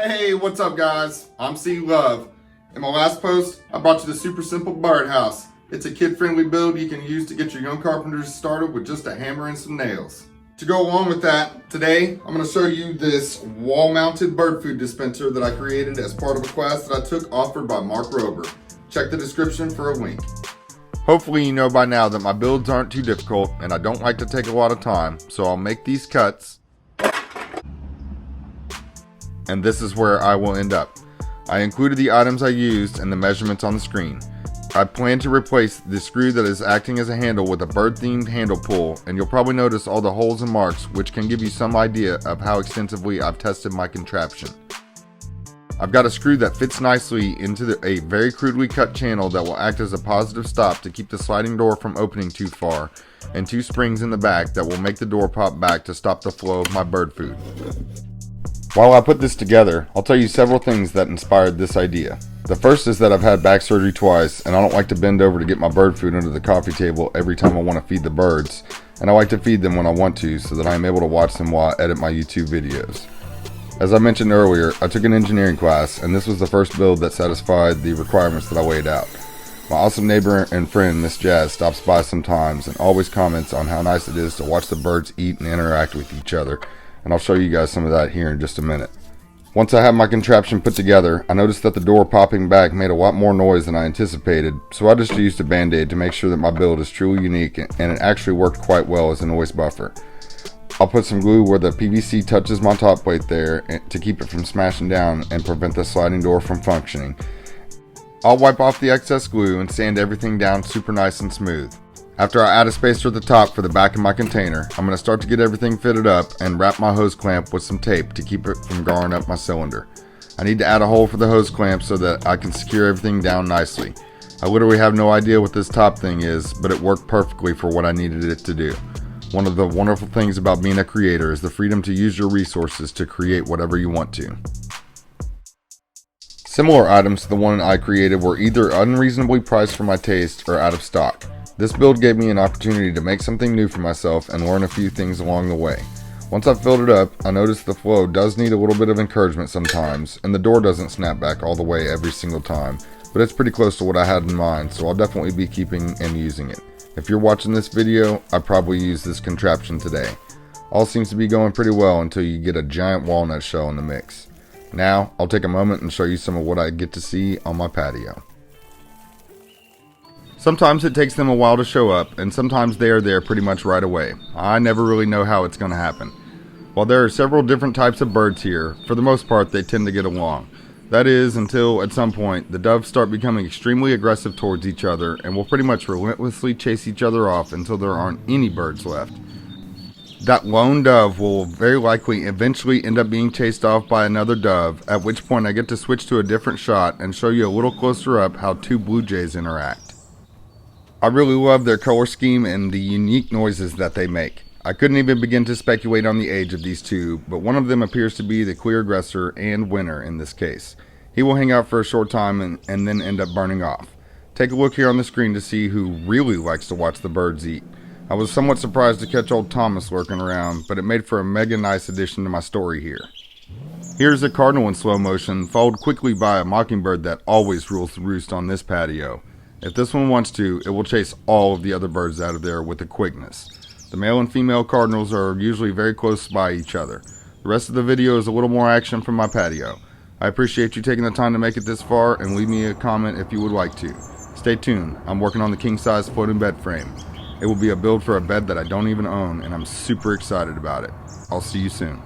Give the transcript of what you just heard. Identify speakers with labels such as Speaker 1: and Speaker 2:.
Speaker 1: Hey, what's up guys? I'm C Love. In my last post, I brought you the super simple birdhouse. It's a kid-friendly build you can use to get your young carpenters started with just a hammer and some nails. To go along with that, today I'm going to show you this wall-mounted bird food dispenser that I created as part of a class that I took offered by Mark Rober. Check the description for a link. Hopefully you know by now that my builds aren't too difficult and I don't like to take a lot of time, so I'll make these cuts. And this is where I will end up. I included the items I used and the measurements on the screen. I plan to replace the screw that is acting as a handle with a bird-themed handle pull, and you'll probably notice all the holes and marks, which can give you some idea of how extensively I've tested my contraption. I've got a screw that fits nicely into a very crudely cut channel that will act as a positive stop to keep the sliding door from opening too far, and 2 springs in the back that will make the door pop back to stop the flow of my bird food. While I put this together, I'll tell you several things that inspired this idea. The first is that I've had back surgery twice, and I don't like to bend over to get my bird food under the coffee table every time I want to feed the birds, and I like to feed them when I want to so that I am able to watch them while I edit my YouTube videos. As I mentioned earlier, I took an engineering class, and this was the first build that satisfied the requirements that I laid out. My awesome neighbor and friend, Miss Jazz, stops by sometimes and always comments on how nice it is to watch the birds eat and interact with each other, and I'll show you guys some of that here in just a minute. Once I have my contraption put together, I noticed that the door popping back made a lot more noise than I anticipated, so I just used a band-aid to make sure that my build is truly unique, and it actually worked quite well as a noise buffer. I'll put some glue where the PVC touches my top plate there to keep it from smashing down and prevent the sliding door from functioning. I'll wipe off the excess glue and sand everything down super nice and smooth. After I add a spacer at the top for the back of my container, I'm going to start to get everything fitted up and wrap my hose clamp with some tape to keep it from garring up my cylinder. I need to add a hole for the hose clamp so that I can secure everything down nicely. I literally have no idea what this top thing is, but it worked perfectly for what I needed it to do. One of the wonderful things about being a creator is the freedom to use your resources to create whatever you want to. Similar items to the one I created were either unreasonably priced for my taste or out of stock. This build gave me an opportunity to make something new for myself and learn a few things along the way. Once I filled it up, I noticed the flow does need a little bit of encouragement sometimes, and the door doesn't snap back all the way every single time, but it's pretty close to what I had in mind, so I'll definitely be keeping and using it. If you're watching this video, I probably used this contraption today. All seems to be going pretty well until you get a giant walnut shell in the mix. Now, I'll take a moment and show you some of what I get to see on my patio. Sometimes it takes them a while to show up, and sometimes they are there pretty much right away. I never really know how it's going to happen. While there are several different types of birds here, for the most part they tend to get along. That is, until at some point the doves start becoming extremely aggressive towards each other and will pretty much relentlessly chase each other off until there aren't any birds left. That lone dove will very likely eventually end up being chased off by another dove, at which point I get to switch to a different shot and show you a little closer up how 2 blue jays interact. I really love their color scheme and the unique noises that they make. I couldn't even begin to speculate on the age of these two, but one of them appears to be the clear aggressor and winner in this case. He will hang out for a short time and then end up burning off. Take a look here on the screen to see who really likes to watch the birds eat. I was somewhat surprised to catch old Thomas lurking around, but it made for a mega nice addition to my story here. Here's a cardinal in slow motion, followed quickly by a mockingbird that always rules the roost on this patio. If this one wants to, it will chase all of the other birds out of there with a quickness. The male and female cardinals are usually very close by each other. The rest of the video is a little more action from my patio. I appreciate you taking the time to make it this far, and leave me a comment if you would like to. Stay tuned, I'm working on the king size floating bed frame. It will be a build for a bed that I don't even own, and I'm super excited about it. I'll see you soon.